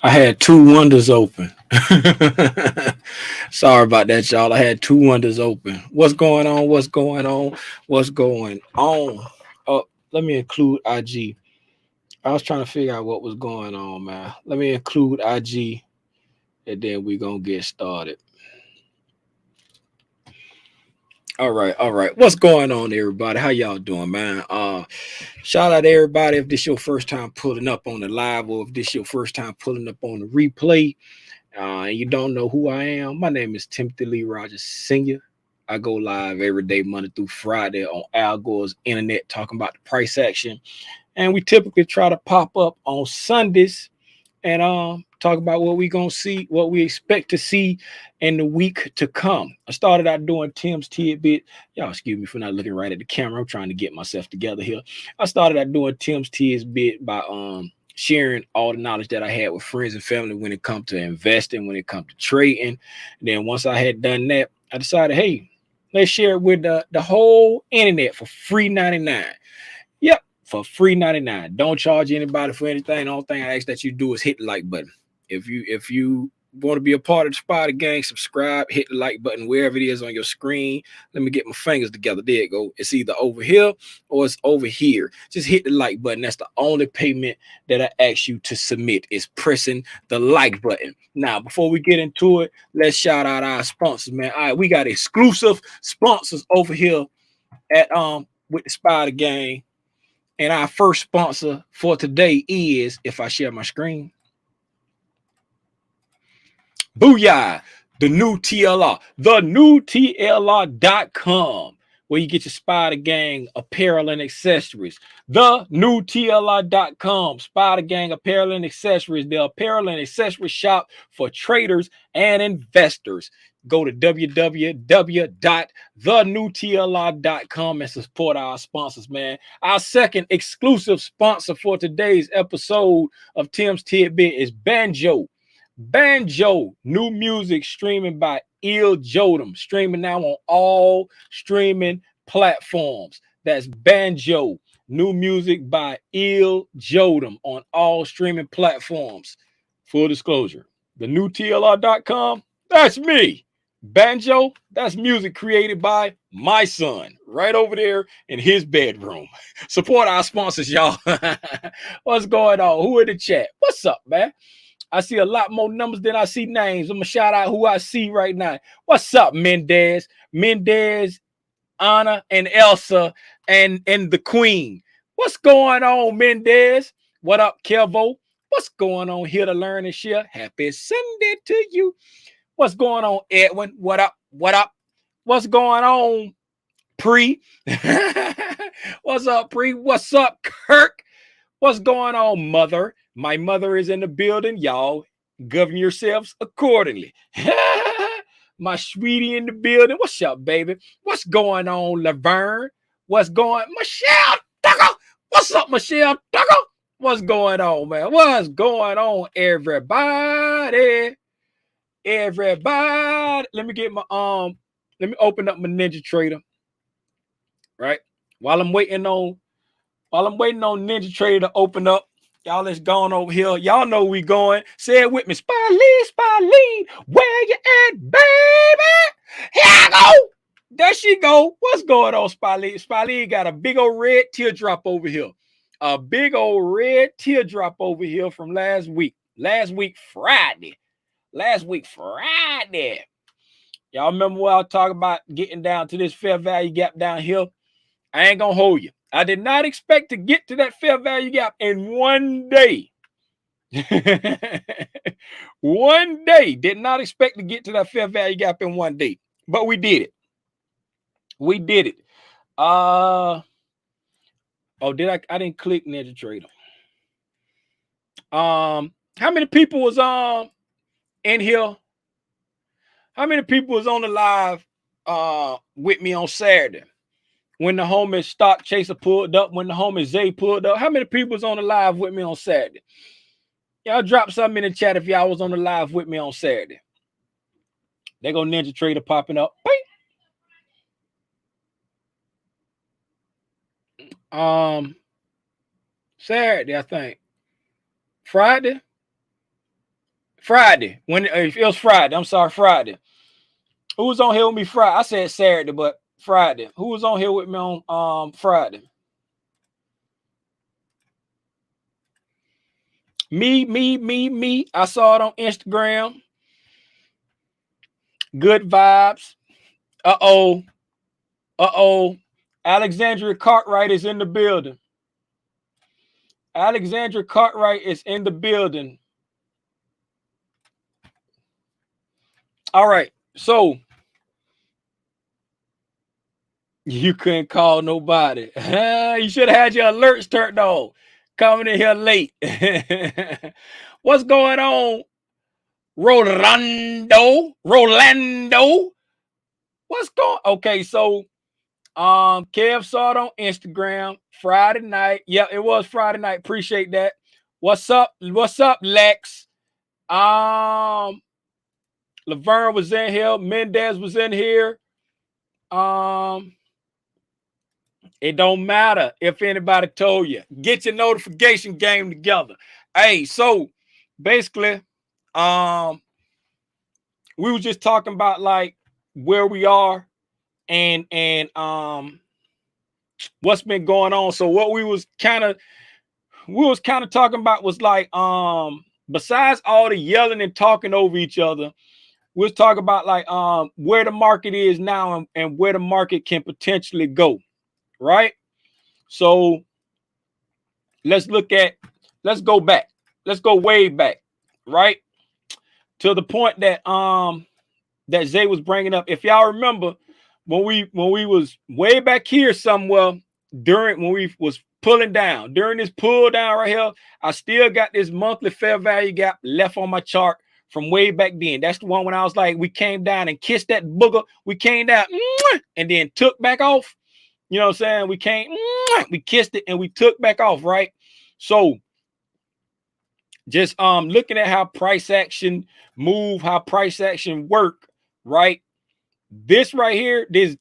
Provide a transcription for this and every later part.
I had two windows open. Sorry about that, y'all. I had two windows open. What's going on? What's going on? What's going on? Oh, let me include IG. I was trying to figure out what was going on, man. Let me include IG, and then we gonna get started. All right, all right. What's going on, everybody? How y'all doing, man? Shout out to everybody if this your first time pulling up on the live, or if this your first time pulling up on the replay. And you don't know who I am, my name is Timothy Lee Rogers Sr. I go live every day, Monday through Friday on Al Gore's internet, talking about the price action. And we typically try to pop up on Sundays and talk about what we gonna see, what we expect to see in the week to come. I started out doing Tim's Tidbit. Y'all excuse me for not looking right at the camera. I'm trying to get myself together here. I started out doing Tim's Tidbit by sharing all the knowledge that I had with friends and family when it comes to investing, when it comes to trading. And then once I had done that, I decided, hey, let's share it with the whole internet for free 99. Yep, for free 99. Don't charge anybody for anything. The only thing I ask that you do is hit the like button. If you want to be a part of the Spider Gang, subscribe, hit the like button wherever it is on your screen. Let me get my fingers together. There it go. It's either over here or it's over here. Just hit the like button. That's the only payment that I ask you to submit, is pressing the like button. Now, before we get into it, let's shout out our sponsors, man. All right, we got exclusive sponsors over here at with the Spider Gang. And our first sponsor for today is, if I share my screen, Booyah, the new TLR, the new TLR.com, where you get your Spider Gang apparel and accessories. The new TLR.com, Spider Gang apparel and accessories, the apparel and accessory shop for traders and investors. Go to www.thenewtlr.com and support our sponsors, man. Our second exclusive sponsor for today's episode of Tim's Tidbit is Banjo. Banjo, new music streaming by Il Jodem, streaming now on all streaming platforms. That's Banjo, new music by Il Jodem on all streaming platforms. Full disclosure, the new TLR.com, that's me. Banjo, that's music created by my son right over there in his bedroom. Support our sponsors, y'all. What's going on? Who in the chat? What's up, man? I see a lot more numbers than I see names. I'm gonna shout out who I see right now. What's up, Mendez? Mendez, Anna, and Elsa, and the Queen. What's going on, Mendez? What up, Kelvo? What's going on? Here to learn and share. Happy Sunday to you. What's going on, Edwin? What up? What up? What's going on, Pre? What's up, Pre? What's up, Kirk? What's going on, mother? My mother is in the building. Y'all govern yourselves accordingly. My sweetie in the building. What's up, baby? What's going on, Laverne? What's going Michelle Tucker? What's up, Michelle Tucker? What's going on, man? What's going on, everybody? Everybody. Let me get my let me open up my Ninja Trader. Right? While I'm waiting on Ninja Trader to open up, y'all, let's go on over here. Y'all know we going. Say it with me. Spy where you at, baby? Here I go. There she go. What's going on, Spy got a big old red teardrop over here. A big old red teardrop over here from last week. Last week, Friday. Y'all remember what I was talking about, getting down to this fair value gap down here? I ain't gonna hold you. I did not expect to get to that fair value gap in one day. One day. Did not expect to get to that fair value gap in one day. But we did it. We did it. Oh, I didn't click Ninja Trader. How many people was in here? How many people was on the live with me on Saturday? When the homie Stock Chaser pulled up, when the homie Zay pulled up, how many people was on the live with me on Saturday? Y'all drop something in the chat if y'all was on the live with me on Saturday. There go Ninja Trader popping up. Saturday, I think. Friday. Friday. When it was Friday. I'm sorry, Friday. Who was on here with me Friday? I said Saturday, but Friday. Who was on here with me on Friday? Me. I saw it on Instagram. Good vibes. Uh-oh. Alexandria Cartwright is in the building. Alexandria Cartwright is in the building. All right. So you couldn't call nobody. You should have had your alerts turned on. Coming in here late. What's going on? Rolando. What's going? Okay, so Kev saw it on Instagram Friday night. Yeah, it was Friday night. Appreciate that. What's up? What's up, Lex? Laverne was in here. Mendez was in here. It don't matter if anybody told you. Get your notification game together. Hey, so basically, we were just talking about like where we are and what's been going on. So what we was kind of talking about was like besides all the yelling and talking over each other, we'll talk about like where the market is now and where the market can potentially go, right? So let's go back. Let's go way back, right? To the point that that Zay was bringing up. If y'all remember when we was way back here somewhere during when we was pulling down, during this pull down right here, I still got this monthly fair value gap left on my chart from way back then. That's the one when I was like, we came down and kissed that booger. We came down and then took back off. You know what I'm saying? We kissed it and we took back off, right? So just looking at how price action move, how price action work, right? This right here, this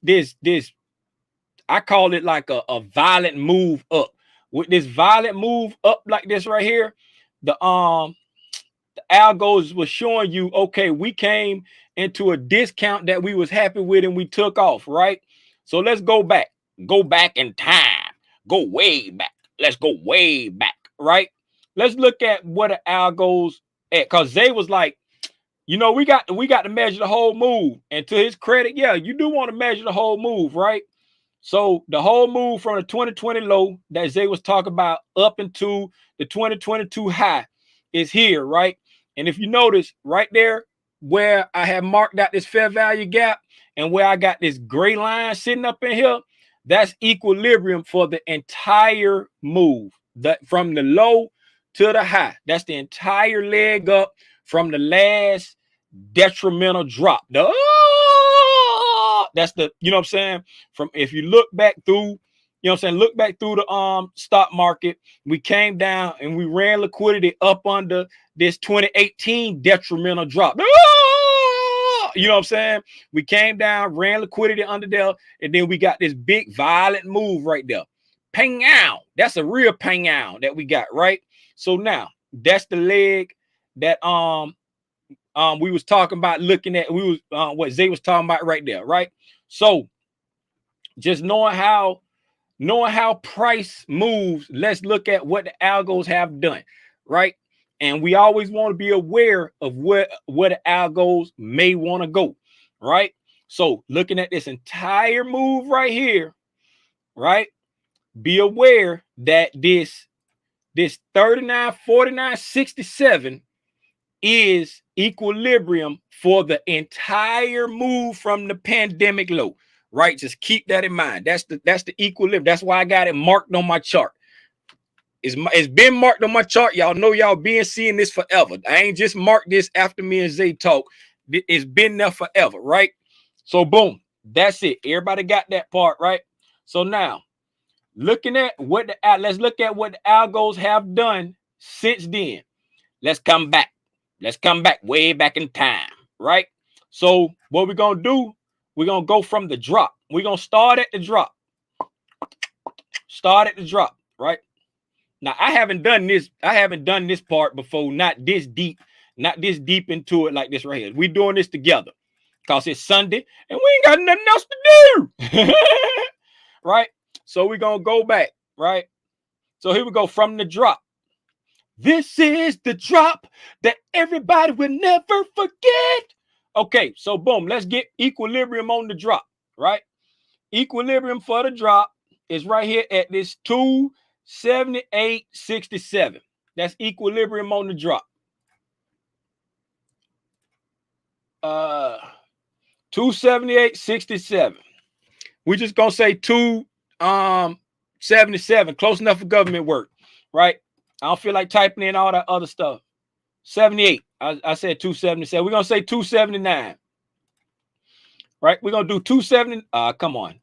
I call it like a violent move up. With this violent move up like this right here, the algos was showing you, okay, we came into a discount that we was happy with and we took off, right? So let's go back in time, go way back. Let's go way back, right? Let's look at what the algos at, because Zay was like, you know, we got to measure the whole move. And to his credit, yeah, you do want to measure the whole move, right? So the whole move from the 2020 low that Zay was talking about up into the 2022 high is here, right? And if you notice right there where I have marked out this fair value gap and where I got this gray line sitting up in here, that's equilibrium for the entire move. That from the low to the high. That's the entire leg up from the last detrimental drop. That's the, you know what I'm saying? From if you look back through, you know what I'm saying, look back through the stock market, we came down and we ran liquidity up under this 2018 detrimental drop. You know what I'm saying? We came down, ran liquidity under there, and then we got this big violent move right there. Pang out. That's a real pang out that we got, right? So now that's the leg that we was talking about, looking at, we was what Zay was talking about right there, right? So just knowing how price moves, let's look at what the algos have done, right? And we always want to be aware of where the algos may want to go, right? So looking at this entire move right here, right? Be aware that this 39, 49, 67 is equilibrium for the entire move from the pandemic low, right? Just keep that in mind. That's the equilibrium. That's why I got it marked on my chart. It's been marked on my chart. Y'all know y'all been seeing this forever. I ain't just marked this after me and Zay talk. It's been there forever, right? So boom, that's it. Everybody got that part, right? So now, looking at let's look at what the algos have done since then. Let's come back. Let's come back way back in time, right? So what we're going to do, we're going to go from the drop. We're going to start at the drop. Start at the drop, right? Now, I haven't done this part before, not this deep not this deep into it like this right here. We doing this together because it's Sunday and we ain't got nothing else to do. Right? So we're going to go back, right? So here we go from the drop. This is the drop that everybody will never forget. Okay, so boom, let's get equilibrium on the drop, right? Equilibrium for the drop is right here at this 278.67. That's equilibrium on the drop. 278.67. We're just gonna say 277. Close enough for government work, right? I don't feel like typing in all that other stuff. 78. I said 277. We're gonna say 279. Right? We're gonna do 270. Come on.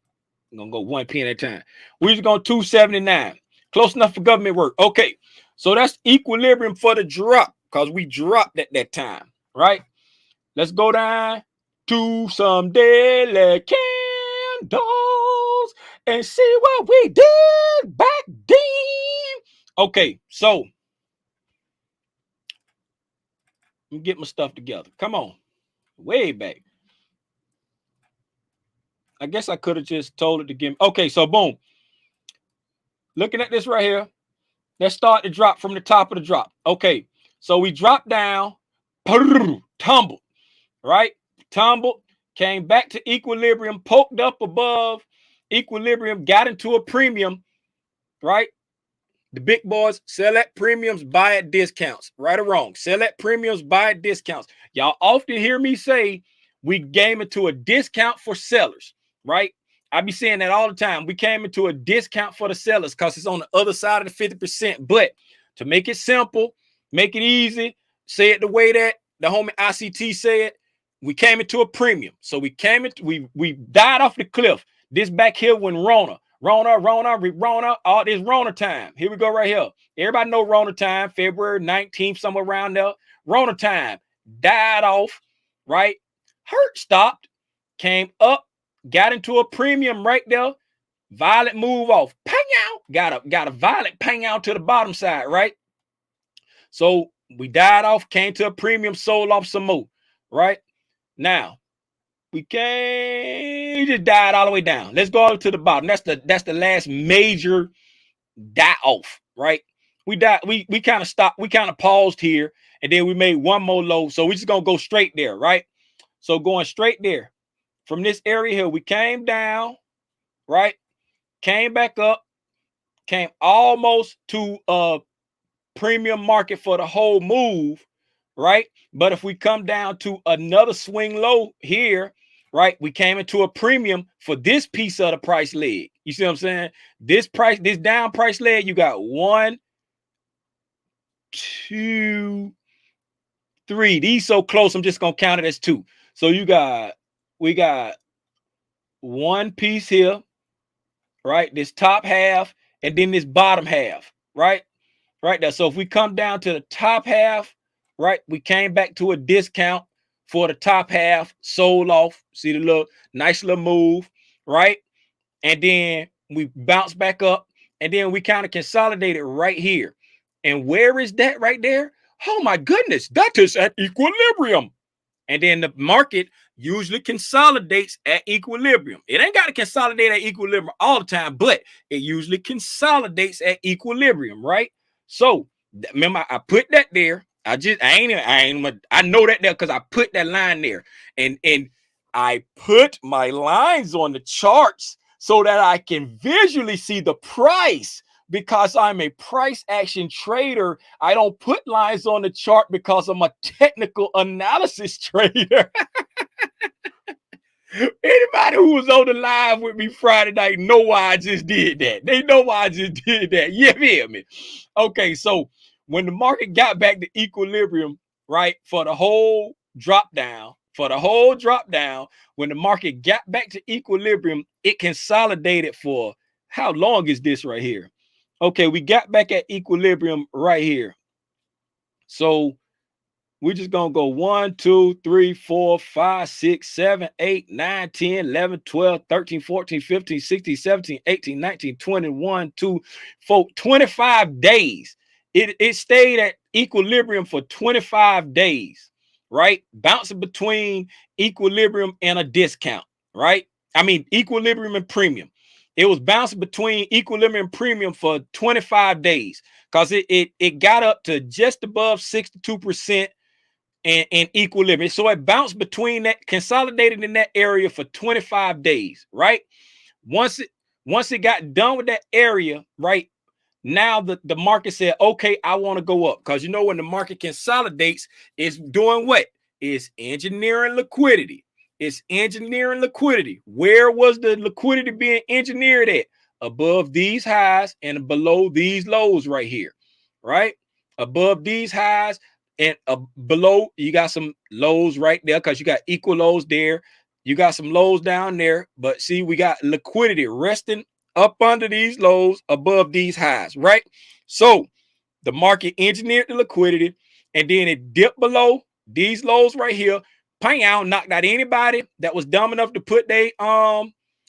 I'm gonna go 1 p at a time. We're just going 279. Close enough for government work. Okay, so that's equilibrium for the drop because we dropped at that time, right? Let's go down to some daily candles and see what we did back then. Okay, so let me get my stuff together. Come on, way back. I guess I could have just told it to give me. Okay, so boom. Looking at this right here, let's start the drop from the top of the drop. Okay, so we dropped down, tumbled, right? Tumbled, came back to equilibrium, poked up above equilibrium, got into a premium, right? The big boys sell at premiums, buy at discounts. Right or wrong? Sell at premiums, buy at discounts. Y'all often hear me say we came into a discount for sellers, right? I be saying that all the time. We came into a discount for the sellers because it's on the other side of the 50%. But to make it simple, make it easy, say it the way that the homie ICT said, we came into a premium. So we came into, we died off the cliff. This back here when Rona, all this Rona time. Here we go right here. Everybody know Rona time, February 19th, somewhere around there. Rona time, died off, right? Hurt stopped, came up, got into a premium right there. Violent move off. Pang out. Got a violent pang out to the bottom side, right? So we died off, came to a premium, sold off some more, right? Now, we just died all the way down. Let's go to the bottom. That's the last major die off, right? We died, we kind of stopped, we kind of paused here, and then we made one more low. So we're just gonna go straight there, right? So going straight there. From this area here, we came down, right? Came back up, came almost to a premium market for the whole move, right? But if we come down to another swing low here, right, we came into a premium for this piece of the price leg. You see what I'm saying? This down price leg, you got 1, 2, 3. These so close, I'm just gonna count it as 2. So we got one piece here, right? This top half, and then this bottom half, right? Right there. So if we come down to the top half, right, we came back to a discount for the top half, sold off. See the little nice little move, right? And then we bounce back up, and then we kind of consolidated right here. And where is that right there? Oh my goodness, that is at equilibrium. And then the market usually consolidates at equilibrium. It ain't got to consolidate at equilibrium all the time, but it usually consolidates at equilibrium, right? So remember, I put that there. I know that there because I put that line there, and I put my lines on the charts so that I can visually see the price. Because I'm a price action trader, I don't put lines on the chart because I'm a technical analysis trader. Anybody who was on the live with me Friday night know why I just did that. They know why I just did that. You hear me? Okay, so when the market got back to equilibrium, right, for the whole drop down, when the market got back to equilibrium, it consolidated for how long is this right here? Okay, we got back at equilibrium right here. So we're just going to go 1, 2, 3, 4, 5, 6, 7, 8, 9, 10, 11, 12, 13, 14, 15, 16, 17, 18, 19, 21, 2, 4, 25 days. it stayed at equilibrium for 25 days, right? Bouncing between equilibrium and a discount, right? I mean, equilibrium and premium. It was bouncing between equilibrium and premium for 25 days because it got up to just above 62% and equilibrium. So it bounced between that, consolidated in that area for 25 days, right? Once it got done with that area, right? Now the market said, okay, I want to go up. Because when the market consolidates, it's doing what? It's engineering liquidity. It's engineering liquidity. Where was the liquidity being engineered at? Above these highs and below these lows right here, right? Above these highs and below, you got some lows right there because you got equal lows there. You got some lows down there, but see, we got liquidity resting up under these lows, above these highs, right? So the market engineered the liquidity, and then it dipped below these lows right here. Pang out, knocked out anybody that was dumb enough to put their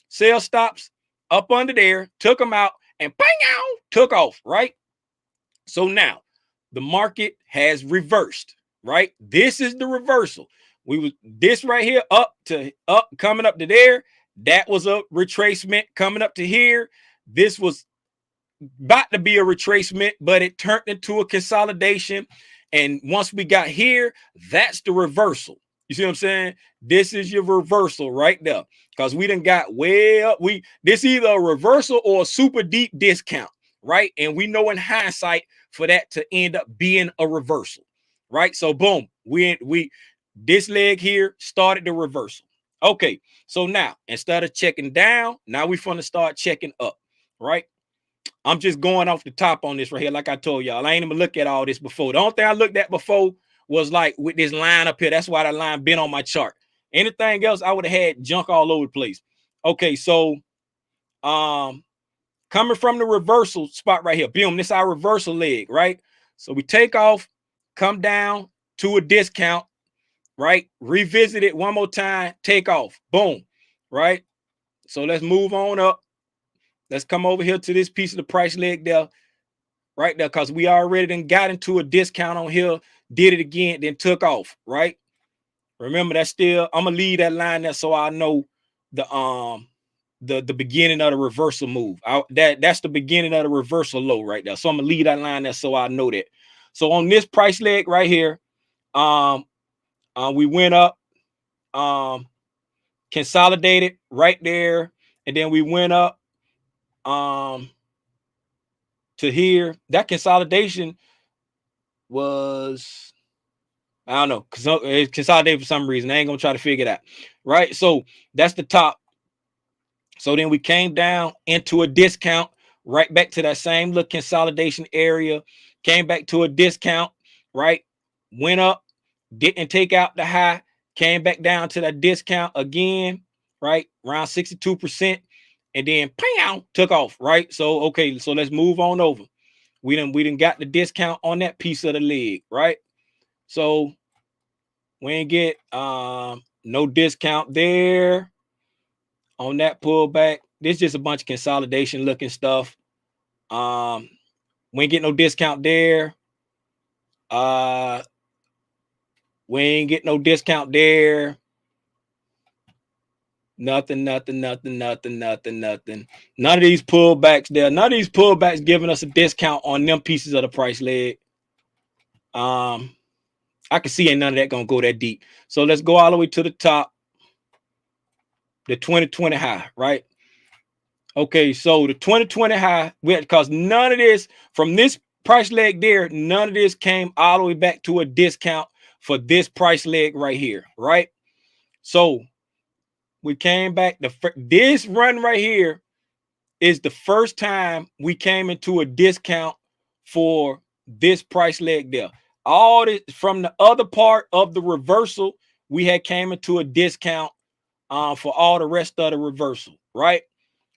sell stops up under there, took them out, and pang out, took off, right? So now the market has reversed, right? This is the reversal. We was this right here up coming up to there. That was a retracement coming up to here. This was about to be a retracement, but it turned into a consolidation. And once we got here, that's the reversal. You see what I'm saying? This is your reversal right there. Because we done got way up. This either a reversal or a super deep discount, right? And we know in hindsight for that to end up being a reversal, right? So boom, this leg here started the reversal. Okay, so now instead of checking down, now we're going to start checking up, right? I'm just going off the top on this right here. Like I told y'all, I ain't even look at all this before. The only thing I looked at before was like with this line up here. That's why that line been on my chart. Anything else, I would have had junk all over the place. Okay, so coming from the reversal spot right here, boom, this is our reversal leg, right? So we take off, come down to a discount, right? Revisit it one more time, take off, boom, right? So let's move on up. Let's come over here to this piece of the price leg there, right there, because we already then got into a discount on here, did it again, then took off, right? Remember, that's still, I'm gonna leave that line there so I know the beginning of the reversal move. That's the beginning of the reversal low right there. So I'm gonna leave that line there so I know that. So on this price leg right here, we went up, consolidated right there, and then we went up to here. That consolidation was, I don't know, because it consolidated for some reason. I ain't gonna try to figure it out, right? So that's the top. So then we came down into a discount, right back to that same little consolidation area, came back to a discount, right? Went up, didn't take out the high, came back down to that discount again, right? Around 62%. And then pow, took off, right? So, okay, so let's move on over. We done got the discount on that piece of the leg, right? So we ain't get no discount there on that pullback. This is just a bunch of consolidation looking stuff. We ain't get no discount there. We ain't get no discount there. Nothing. None of these pullbacks there. None of these pullbacks giving us a discount on them pieces of the price leg. I can see ain't none of that gonna go that deep. So let's go all the way to the top. The 2020 high, right? Okay, so the 2020 high, because none of this from this price leg there, none of this came all the way back to a discount for this price leg right here, right? So we came back. This run right here is the first time we came into a discount for this price leg there. All this from the other part of the reversal, we had came into a discount for all the rest of the reversal, right?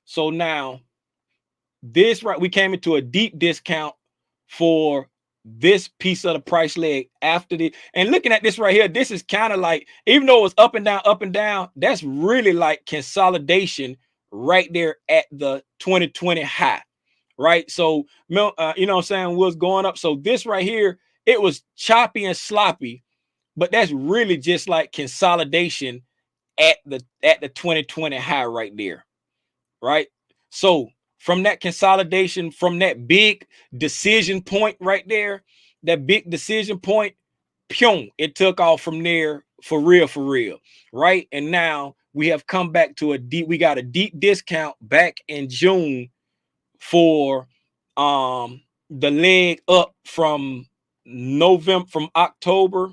So now this right, we came into a deep discount for this piece of the price leg after the, and looking at this right here, this is kind of like, even though it's up and down, that's really like consolidation right there at the 2020 high. right? So, you know what I'm saying, was going up. So this right here, it was choppy and sloppy, but that's really just like consolidation at the 2020 high right there, right? So from that consolidation, from that big decision point right there, that big decision point, pyong, it took off from there for real, right? And now we have come back to we got a deep discount back in June for the leg up from November, from October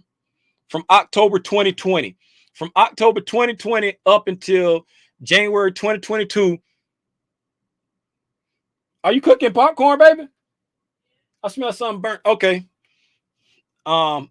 2020. From October 2020 up until January 2022. Are you cooking popcorn, baby? I smell something burnt. Okay.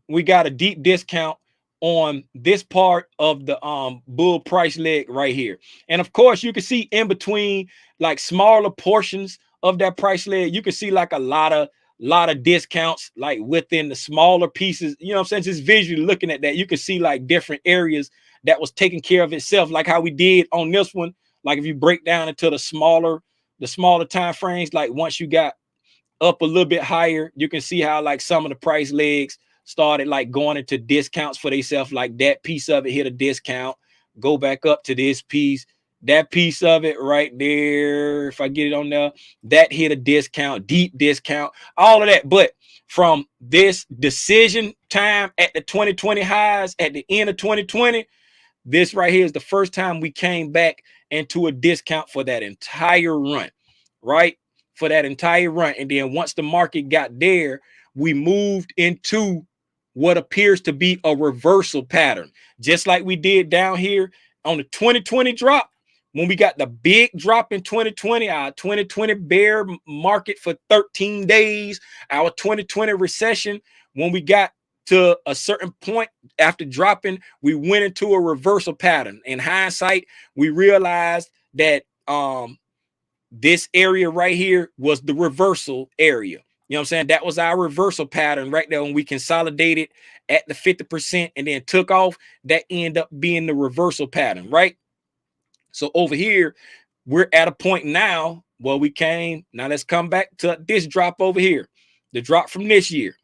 We got a deep discount on this part of the bull price leg right here. And of course, you can see in between like smaller portions of that price leg, you can see like a lot of discounts like within the smaller pieces. You know what I'm saying? Just visually looking at that, you can see like different areas that was taking care of itself, like how we did on this one. Like if you break down into the smaller time frames, like once you got up a little bit higher, you can see how like some of the price legs started like going into discounts for themselves. Like that piece of it hit a discount, go back up to this piece, that piece of it right there, if I get it on there, that hit a discount, deep discount, all of that. But from this decision time at the 2020 highs at the end of 2020, this right here is the first time we came back into a discount for that entire run, right? For that entire run. And then once the market got there, we moved into what appears to be a reversal pattern, just like we did down here on the 2020 drop. When we got the big drop in 2020, our 2020 bear market for 13 days, our 2020 recession, when we got to a certain point after dropping, we went into a reversal pattern. In hindsight, we realized that this area right here was the reversal area. You know what I'm saying? That was our reversal pattern right there when we consolidated at the 50% and then took off. That ended up being the reversal pattern, right? So over here, we're at a point now where we came. Now let's come back to this drop over here, the drop from this year,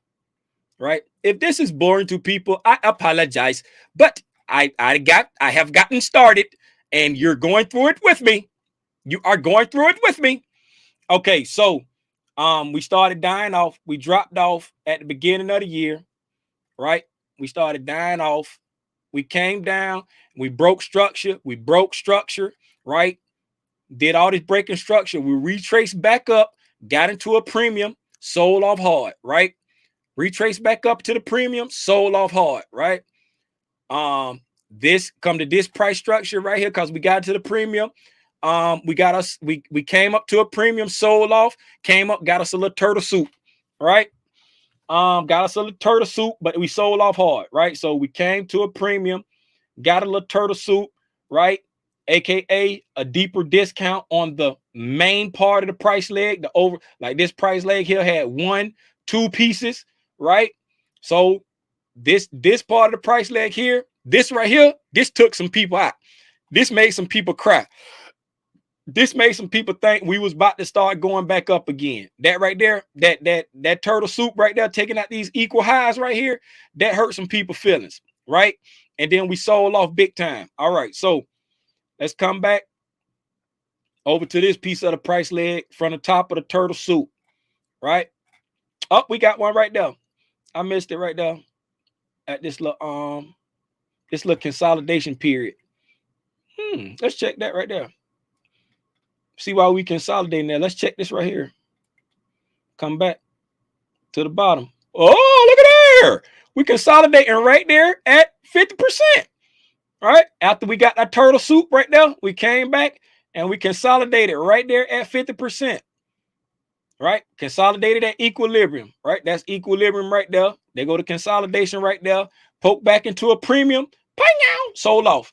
right? If this is boring to people, I apologize, but I have gotten started and you're going through it with me. You are going through it with me. Okay, so we started dying off. We dropped off at the beginning of the year, right? We started dying off. We came down. We broke structure. Right? Did all this breaking structure. We retraced back up, got into a premium, sold off hard, right? Retraced back up to the premium, sold off hard, right? This come to this price structure right here because we got to the premium. We came up to a premium, sold off, came up, got us a little turtle soup, right? Got us a little turtle soup, but we sold off hard, right? So we came to a premium, got a little turtle soup, right? AKA a deeper discount on the main part of the price leg. The over, like this price leg here had 1-2 pieces, right? So this part of the price leg here, this right here, this took some people out. This made some people cry. This made some people think we was about to start going back up again. That right there, that turtle soup right there, taking out these equal highs right here, that hurt some people's feelings, right? And then we sold off big time. All right, so let's come back over to this piece of the price leg from the top of the turtle soup, right? Oh, we got one right there. I missed it right there at this little consolidation period. Let's check that right there. See why we consolidating there. Let's check this right here. Come back to the bottom. Oh, look at there. We consolidating right there at 50%. All right. After we got that turtle soup right there, we came back and we consolidated right there at 50%. Right? Consolidated at equilibrium. Right? That's equilibrium right there. They go to consolidation right there. Poke back into a premium. Bang, sold off.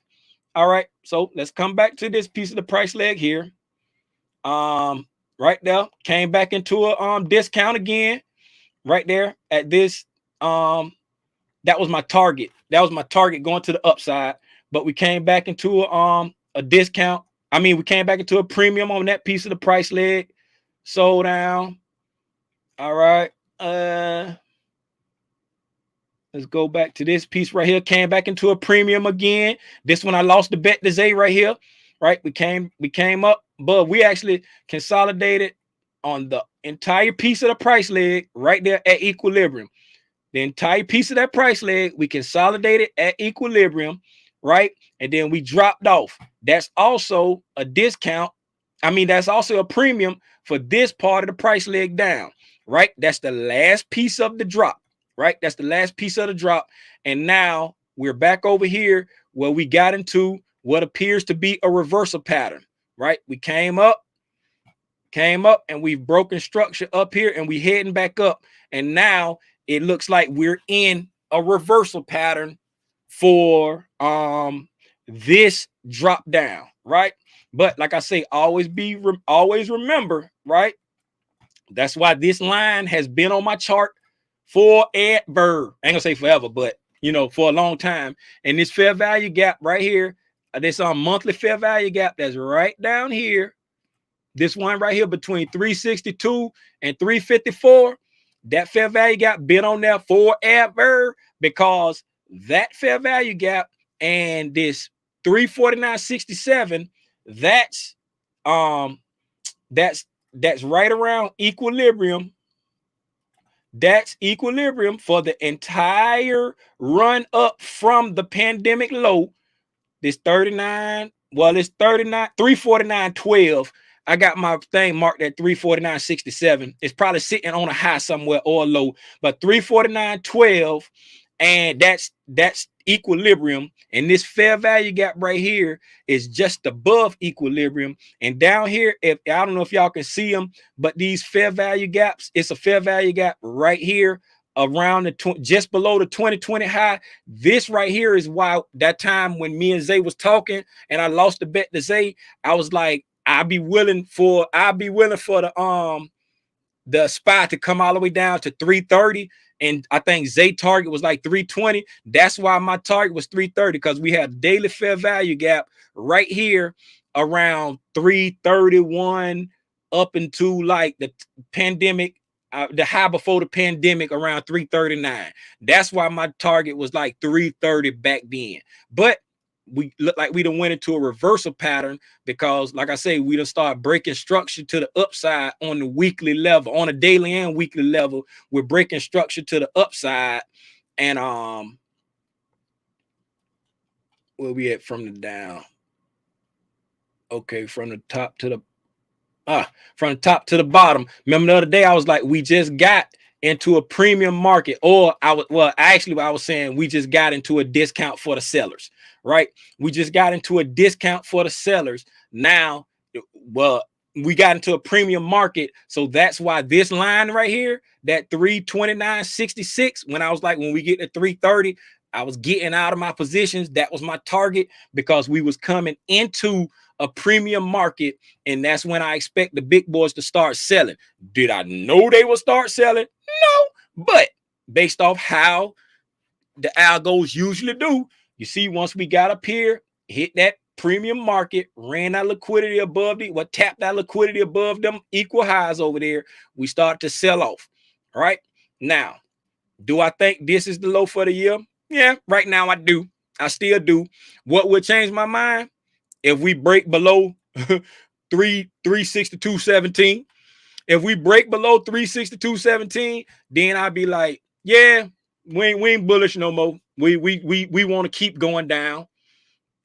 All right. So let's come back to this piece of the price leg here. Right there, came back into a discount again, right there at this. That was my target. That was my target going to the upside, but we came back into a discount. I mean, we came back into a premium on that piece of the price leg, sold down. All right. Let's go back to this piece right here. Came back into a premium again. This one I lost the bet to Zay right here. Right. We came up, but we actually consolidated on the entire piece of the price leg right there at equilibrium. The entire piece of that price leg, we consolidated at equilibrium, right? And then we dropped off. That's also a discount. I mean, that's also a premium for this part of the price leg down, right? That's the last piece of the drop, right? That's the last piece of the drop. And now we're back over here where we got into what appears to be a reversal pattern, right? We came up, and we've broken structure up here, and we heading back up. And now it looks like we're in a reversal pattern for this drop down, right? But like I say, always remember, right? That's why this line has been on my chart for ever. I ain't gonna say forever, but for a long time. And this fair value gap right here, this monthly fair value gap that's right down here. This one right here between 362 and 354, that fair value gap been on there forever, because that fair value gap and this 349.67, that's right around equilibrium. That's equilibrium for the entire run up from the pandemic low. This 39, well, it's 39, 349.12. I got my thing marked at 349.67. It's probably sitting on a high somewhere or a low, but 349.12, and that's equilibrium. And this fair value gap right here is just above equilibrium. And down here, if I don't know if y'all can see them, but these fair value gaps, it's a fair value gap right here around the just below the 2020 high. This right here is why that time when me and Zay was talking and I lost the bet to Zay, I was like, I'll be willing for the spot to come all the way down to 330. And I think Zay target was like 320. That's why my target was 330, because we had a daily fair value gap right here around 331 up into like the pandemic, the high before the pandemic around 339. That's why my target was like 330 back then. But we look like we done went into a reversal pattern, because like I say, we done start breaking structure to the upside on the weekly level, on a daily and weekly level. We're breaking structure to the upside. And where we at from the down? Okay, from the top to the bottom. Remember the other day I was like, we just got into a premium market, or I was saying we just got into a discount for the sellers, right? We just got into a discount for the sellers. Now, well, we got into a premium market. So that's why this line right here, that 329.66, when we get to 330, I was getting out of my positions. That was my target, because we was coming into a premium market, and that's when I expect the big boys to start selling. Did I know they would start selling? No, but based off how the algos usually do, you see, once we got up here, hit that premium market, ran that liquidity above tapped that liquidity above them equal highs over there, we start to sell off. All right, now, do I think this is the low for the year? Yeah, right now I do. I still do. What would change my mind? If we break below 362.17, if we break below 362.17, then I'd be like, yeah, we ain't bullish no more. We want to keep going down,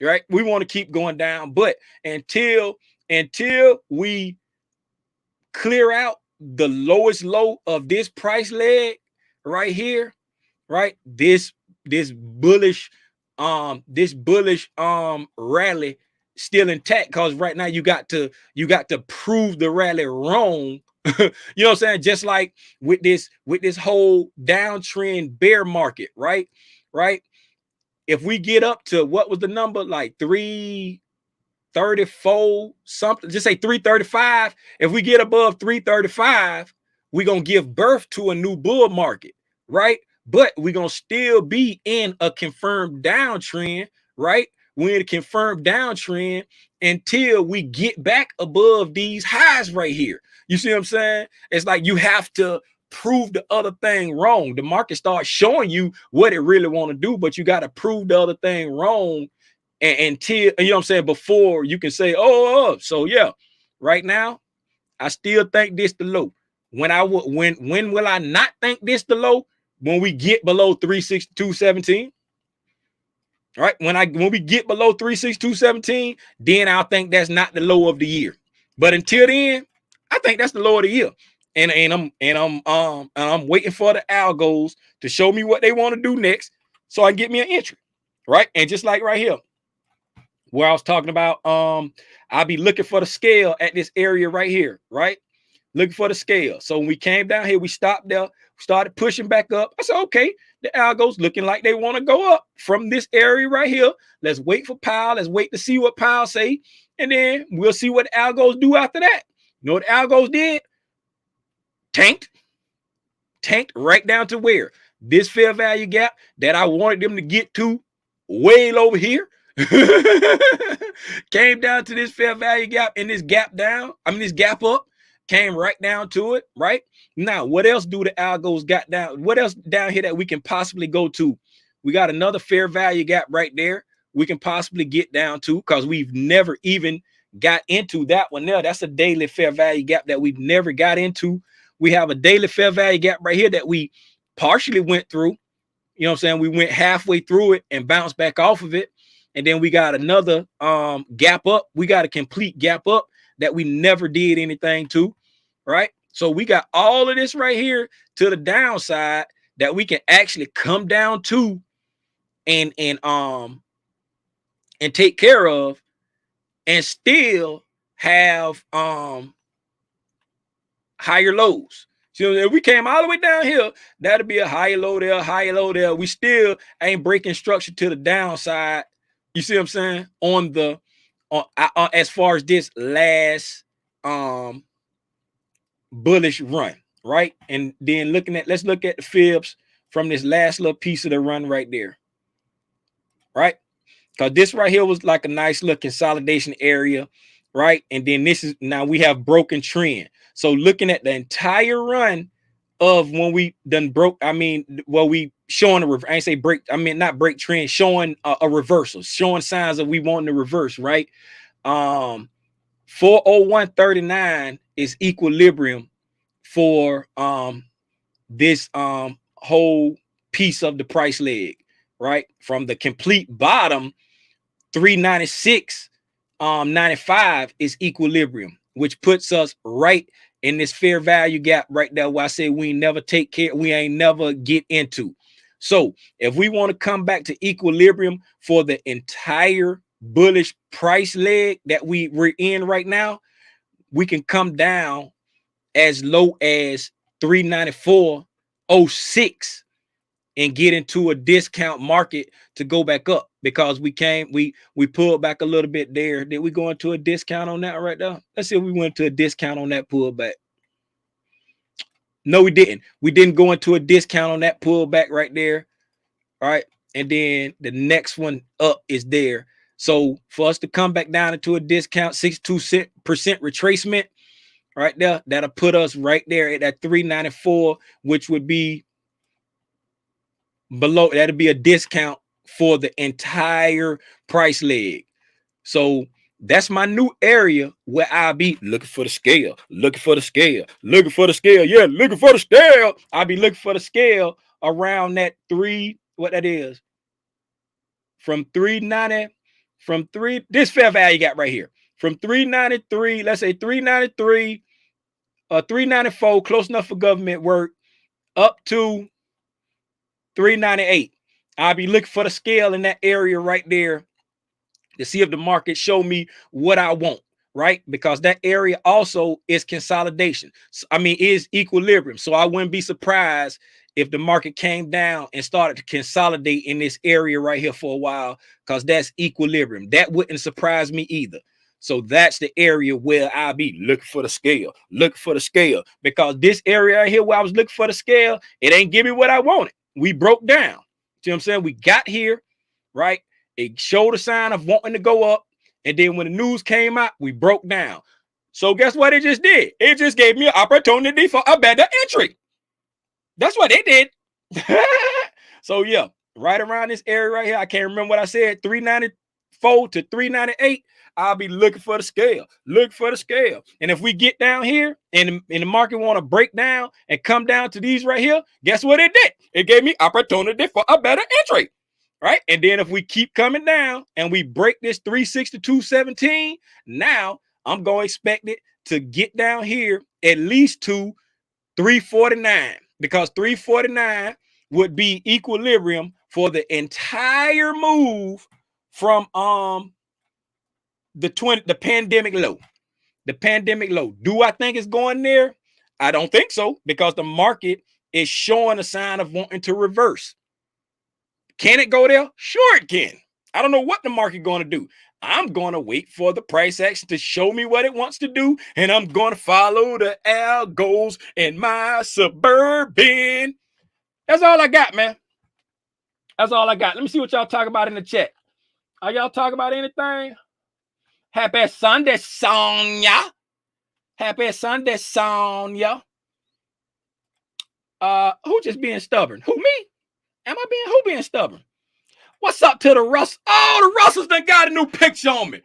right? We want to keep going down, but until we clear out the lowest low of this price leg right here, right? This bullish rally still intact, because right now you got to prove the rally wrong. You know what I'm saying? Just like with this whole downtrend bear market, right? If we get up to, what was the number, like 334 something, just say 335. If we get above 335, we're gonna give birth to a new bull market, right? But we're gonna still be in a confirmed downtrend, right? we're in a confirmed downtrend until we get back above these highs right here. You see what I'm saying? It's like you have to prove the other thing wrong. The market starts showing you what it really want to do, but you got to prove the other thing wrong until, you know what I'm saying, before you can say, oh. So yeah, right now, I still think this the low. When will I not think this the low? When we get below 362.17. Right? When we get below 362.17, then I'll think that's not the low of the year. But until then, I think that's the low of the year. And I'm waiting for the algos to show me what they want to do next so I can get me an entry. Right? And just like right here, where I was talking about, I'll be looking for the scale at this area right here, right? Looking for the scale. So when we came down here, we stopped there, started pushing back up. I said, okay, the algos looking like they want to go up from this area right here. Let's wait for Powell. Let's wait to see what Powell say. And then we'll see what the algos do after that. You know what the algos did? Tanked right down to where? This fair value gap that I wanted them to get to way over here. Came down to this fair value gap and this gap down. This gap up. Came right down to it, right? Now, what else do the algos got down? What else down here that we can possibly go to? We got another fair value gap right there we can possibly get down to because we've never even got into that one there. That's a daily fair value gap that we've never got into. We have a daily fair value gap right here that we partially went through. You know what I'm saying? We went halfway through it and bounced back off of it. And then we got another gap up. We got a complete gap up that we never did anything to. Right? So we got all of this right here to the downside that we can actually come down to and take care of and still have higher lows. So if we came all the way down here, that'd be a higher low there, higher low there. We still ain't breaking structure to the downside. You see what I'm saying? On the as far as this last bullish run, right? And then let's look at the fibs from this last little piece of the run right there, right? Because this right here was like a nice little consolidation area, right? And then this is, now we have broken trend. So looking at the entire run of when we done broke, we showing I ain't say break, not break trend, showing a reversal, showing signs of we want to reverse, right? 401.39 is equilibrium for this whole piece of the price leg, right? From the complete bottom, 396.95 is equilibrium, which puts us right in this fair value gap right there where I say we never take care, we ain't never get into. So if we want to come back to equilibrium for the entire bullish price leg that we're in right now, we can come down as low as 394.06 and get into a discount market to go back up, because we pulled back a little bit there. Did we go into a discount on that right there? Let's see if we went to a discount on that pullback. No, we didn't. We didn't go into a discount on that pullback right there. All right. And then the next one up is there. So for us to come back down into a discount, 62% retracement right there, that'll put us right there at that 394, which would be below. That'll be a discount for the entire price leg. So that's my new area where I'll be looking for the scale, looking for the scale, looking for the scale. Yeah, looking for the scale. I'll be looking for the scale around that what that is, from 390, this fair value gap right here, from 393, let's say 393, 394, close enough for government work, up to 398. I'll be looking for the scale in that area right there to see if the market show me what I want, right? Because that area also is consolidation. Is equilibrium. So I wouldn't be surprised if the market came down and started to consolidate in this area right here for a while, because that's equilibrium. That wouldn't surprise me either. So that's the area where I'll be looking for the scale, because this area right here where I was looking for the scale, it ain't give me what I wanted. We broke down. See what I'm saying? We got here, right? It showed a sign of wanting to go up. And then when the news came out, we broke down. So guess what it just did? It just gave me an opportunity for a better entry. That's what it did. So yeah, right around this area right here, I can't remember what I said, 394 to 398. I'll be looking for the scale. Look for the scale. And if we get down here and the market want to break down and come down to these right here, guess what it did? It gave me opportunity for a better entry. Right? And then if we keep coming down and we break this 362.17, now I'm going to expect it to get down here at least to 349, because 349 would be equilibrium for the entire move from the pandemic low. The pandemic low. Do I think it's going there? I don't think so, because the market is showing a sign of wanting to reverse. Can it go there? Sure it can. I don't know what the market going to do. I'm going to wait for the price action to show me what it wants to do, and I'm going to follow the algos in my Suburban. That's all I got, man. That's all I got. Let me see what y'all talk about in the chat. Are y'all talking about anything? Happy Sunday, Sonya. Happy Sunday, Sonya. Who just being stubborn? Who, me? Who being stubborn? What's up to the Russell? Oh, the Russells done got a new picture on me.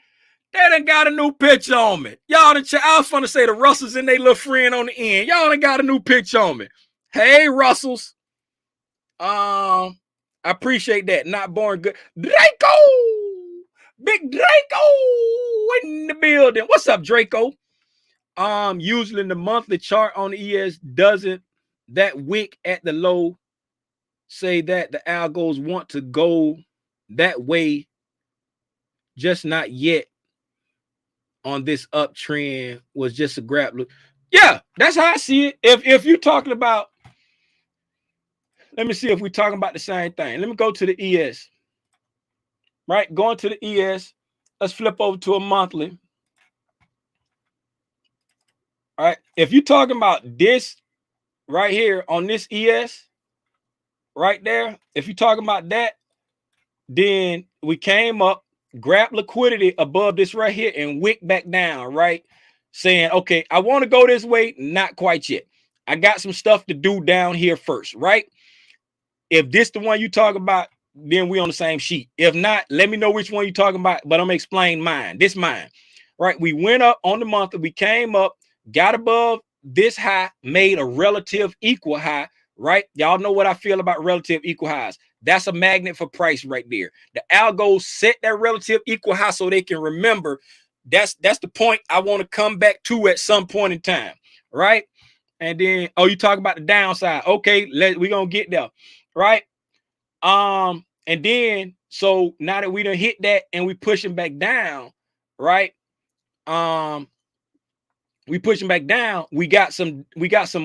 They done got a new picture on me. Y'all done I was fun to say the Russells and they little friend on the end. Y'all done got a new picture on me. Hey, Russells. I appreciate that. Not born good. Draco! Big Draco in the building. What's up, Draco? Usually the monthly chart on the ES doesn't that wick at the low say that the algos want to go that way, just not yet on this uptrend, was just a grab look. Yeah, that's how I see it. If you're talking about, let me see if we're talking about the same thing. Let me go to the ES. Right, going to the ES. Let's flip over to a monthly. All right, if you're talking about this right here on this ES, right there, if you're talking about that, then we came up, grabbed liquidity above this right here and wick back down, right? Saying, okay, I want to go this way, not quite yet. I got some stuff to do down here first, right? If this the one you talk about, then we on the same sheet. If not, let me know which one you're talking about, but I'm gonna explain mine. This mine, right? We went up on the monthly, we came up, got above this high, made a relative equal high, right? Y'all know what I feel about relative equal highs. That's a magnet for price right there. The algos set that relative equal high so they can remember that's the point I want to come back to at some point in time, right? And then, oh, you talk about the downside. Okay, we're gonna get there, right? And then so now that we done hit that and we pushing back down, right? We pushing back down. We got some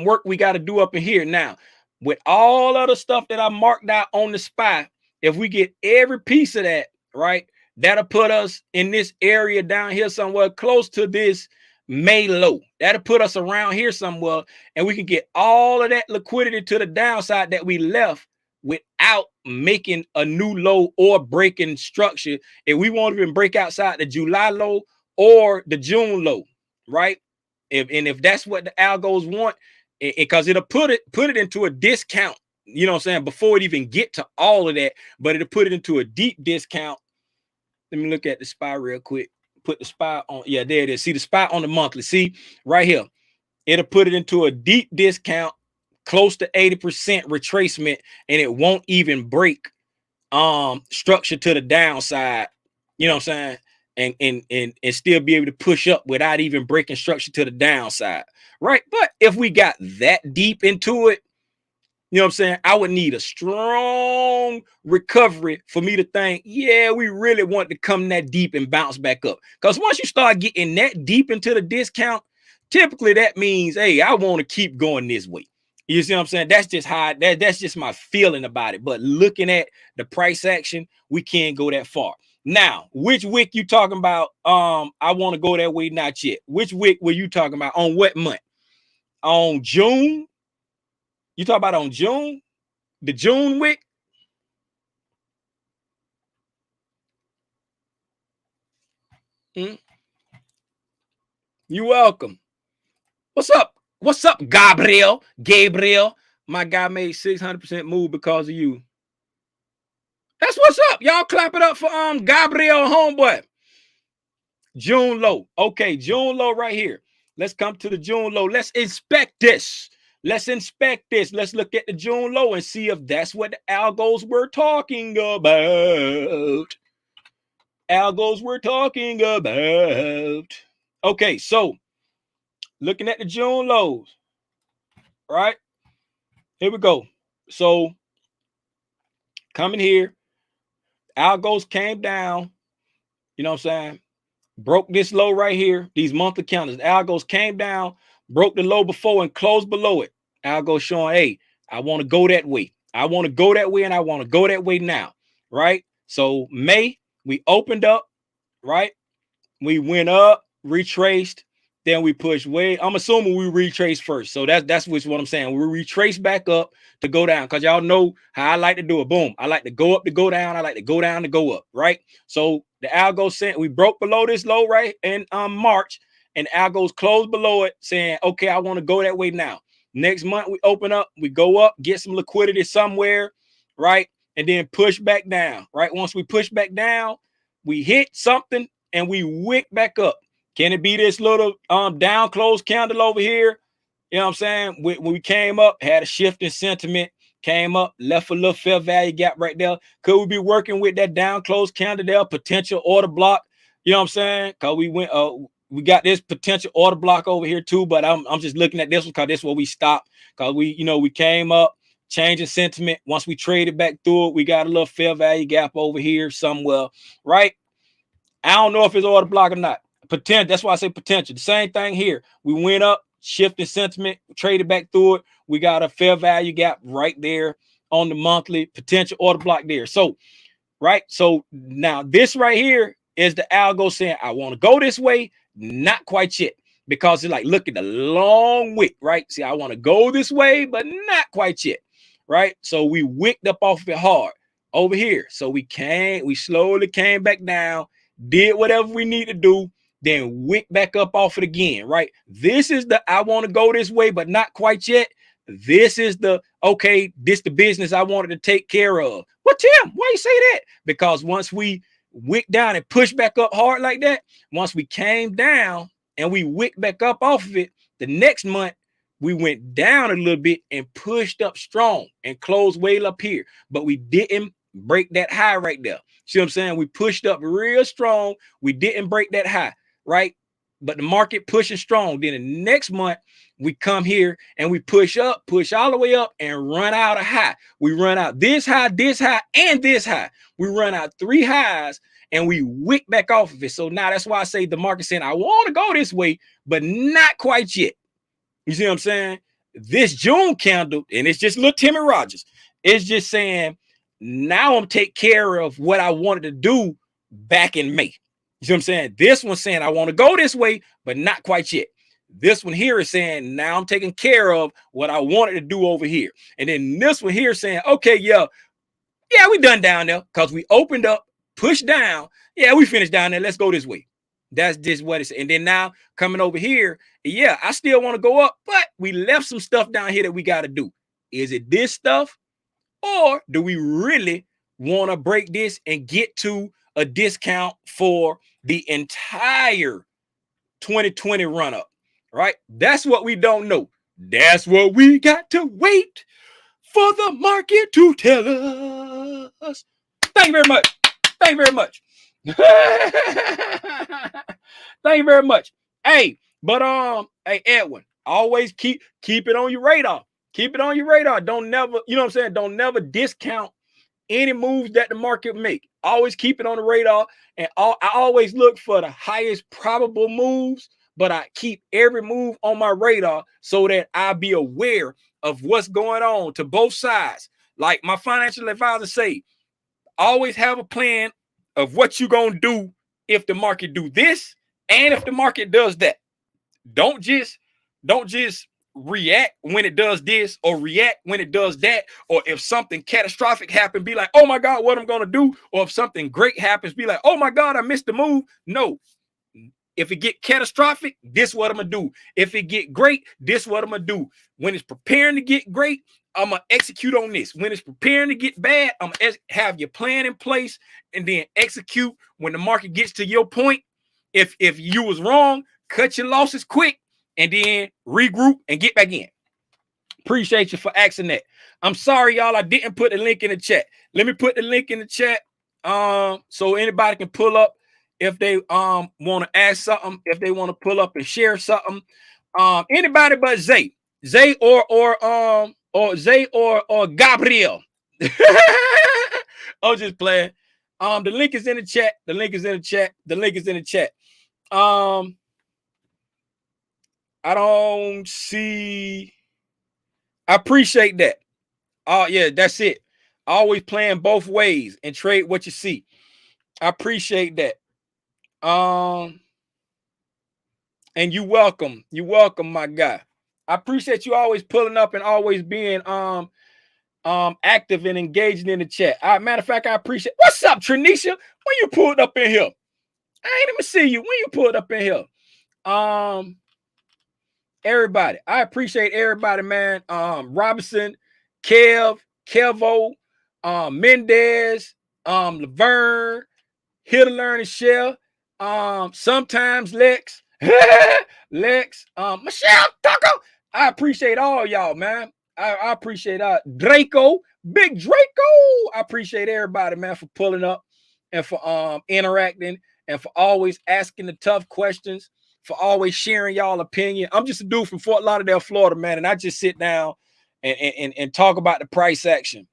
work we got to do up in here now. With all of the stuff that I marked out on the spot, if we get every piece of that, right, that'll put us in this area down here somewhere close to this May low. That'll put us around here somewhere, and we can get all of that liquidity to the downside that we left without making a new low or breaking structure. If we won't even break outside the July low or the June low, right? If that's what the algos want, because it'll put it into a discount, you know what I'm saying, before it even get to all of that, but it'll put it into a deep discount. Let me look at the SPY real quick. Put the SPY on. Yeah, there it is. See the SPY on the monthly. See right here. It'll put it into a deep discount, close to 80% retracement, and it won't even break structure to the downside. You know what I'm saying? And still be able to push up without even breaking structure to the downside, right? But if we got that deep into it, you know what I'm saying, I would need a strong recovery for me to think, yeah, we really want to come that deep and bounce back up. Because once you start getting that deep into the discount, typically that means, hey, I want to keep going this way. You see what I'm saying? That's just how that's just my feeling about it. But looking at the price action, we can't go that far. Now, which wick you talking about? I want to go that way, not yet. Which wick were you talking about? On what month? On June? You talk about on June? The June wick? Mm. You welcome. What's up? What's up, Gabriel? Gabriel, my guy made 600% move because of you. That's what's up. Y'all clap it up for Gabriel homeboy. June low. Okay, June low right here. Let's come to the June low. Let's inspect this. Let's inspect this. Let's look at the June low and see if that's what the algos we're talking about. Algos we're talking about. Okay, so looking at the June lows, right? Here we go. So coming here, algos came down. You know what I'm saying? Broke this low right here. These monthly candles. Algos came down, broke the low before and closed below it. Algo showing, hey, I want to go that way. I want to go that way and I want to go that way now. Right? So May, we opened up, right? We went up, retraced, then we pushed way. I'm assuming we retraced first. So that's what I'm saying. We retraced back up to go down because y'all know how I like to do it. Boom. I like to go up to go down. I like to go down to go up, right? So the algo sent, we broke below this low, right? In March, and algos closed below it saying, okay, I want to go that way now. Next month, we open up, we go up, get some liquidity somewhere, right? And then push back down, right? Once we push back down, we hit something and we wick back up. Can it be this little down close candle over here? You know what I'm saying? When we came up, had a shift in sentiment, came up, left a little fair value gap right there. Could we be working with that down close candle there, potential order block? You know what I'm saying? Because we got this potential order block over here too, but I'm just looking at this one because this is where we stopped. Because we came up, changing sentiment. Once we traded back through it, we got a little fair value gap over here somewhere, right? I don't know if it's order block or not. Potential. That's why I say potential. The same thing here. We went up, shifted sentiment, traded back through it. We got a fair value gap right there on the monthly, potential order block there. So, right. So now this right here is the algo saying, I want to go this way. Not quite yet. Because it's like, look at the long wick, right? See, I want to go this way, but not quite yet. Right. So we wicked up off of it hard over here. So we slowly came back down, did whatever we need to do, then wick back up off it again, right? This is the I want to go this way, but not quite yet. This is the okay, this the business I wanted to take care of. Well, Tim, why you say that? Because once we wick down and push back up hard like that, once we came down and we wick back up off of it, the next month we went down a little bit and pushed up strong and closed way up here, but we didn't break that high right there. See what I'm saying? We pushed up real strong. We didn't break that high, right? But the market pushing strong. Then the next month, we come here and we push up, push all the way up and run out a high. We run out this high, and this high. We run out 3 highs and we wick back off of it. So now that's why I say the market saying, I want to go this way, but not quite yet. You see what I'm saying? This June candle, and it's just little Timmy Rogers, it's just saying, now I'm taking care of what I wanted to do back in May. You see what I'm saying? This one's saying I want to go this way, but not quite yet. This one here is saying now I'm taking care of what I wanted to do over here. And then this one here is saying, okay, yeah, we done down there because we opened up, pushed down. Yeah, we finished down there. Let's go this way. That's just what it's. And then now coming over here, yeah, I still want to go up, but we left some stuff down here that we got to do. Is it this stuff? Or do we really want to break this and get to a discount for the entire 2020 run up? Right? That's what we don't know. That's what we got to wait for the market to tell us. Thank you very much. Thank you very much. Thank you very much. Hey, but hey, Edwin, always keep it on your radar. Keep it on your radar. Don't never, you know what I'm saying? Don't never discount any moves that the market make. Always keep it on the radar. And I always look for the highest probable moves, but I keep every move on my radar so that I be aware of what's going on to both sides. Like my financial advisor say, always have a plan of what you're going to do if the market do this and if the market does that. Don't just react when it does this or react when it does that, or if something catastrophic happens, be like, oh my God, what I'm going to do? Or if something great happens, be like, oh my God, I missed the move. No, If it get catastrophic, this what I'm gonna do. If it get great, this what I'm gonna do. When it's preparing to get great, I'm gonna execute on this. When it's preparing to get bad, I'm gonna have your plan in place and then execute when the market gets to your point. If you was wrong, cut your losses quick and then regroup and get back in. Appreciate you for asking that. I'm sorry, y'all, I didn't put the link in the chat. Let me put the link in the chat so anybody can pull up if they want to ask something, if they want to pull up and share something. Anybody but Zay or Zay or Gabriel. I'm just playing. The link is in the chat. The link is in the chat. The link is in the chat. I don't see. I appreciate that. Oh, yeah, that's it. Always playing both ways and trade what you see. I appreciate that. And you welcome. You welcome, my guy. I appreciate you always pulling up and always being active and engaging in the chat. Matter of fact, I appreciate. What's up, Trinisha? When you pulled up in here? I ain't even see you. When you pulled up in here? Everybody. I appreciate everybody, man. Robinson, Kevo, Mendez, Laverne, Here to Learn and Share. Sometimes Lex, Michelle Tucker. I appreciate all y'all, man. I appreciate Draco, Big Draco. I appreciate everybody, man, for pulling up and for interacting and for always asking the tough questions, for always sharing y'all opinion. I'm just a dude from Fort Lauderdale, Florida, man, and I just sit down and talk about the price action,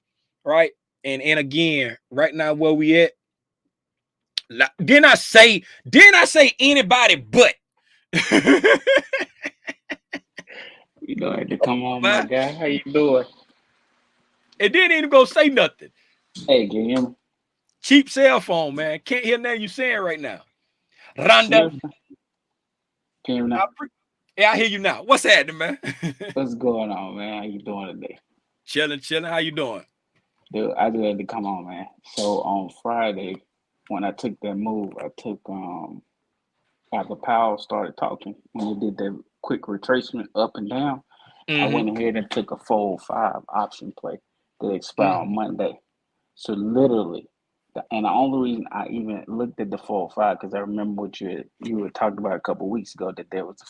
right? And again, right now where we at. Didn't I say anybody but? You know, had to come on, my guy. How you doing? It didn't even go say nothing. Hey, can you hear me? Cheap cell phone, man. Can't hear nothing you saying right now. Rhonda. Can you hear me now? Yeah, I hear you now. What's happening, man? What's going on, man? How you doing today? Chilling. How you doing? Dude, I just had to come on, man. So on Friday, when I took that move, after Powell started talking, when he did that quick retracement up and down, I went ahead and took a fold 5 option play that expired on Monday. So literally, and the only reason I even looked at the 405 because I remember what you had talked about a couple of weeks ago, that there was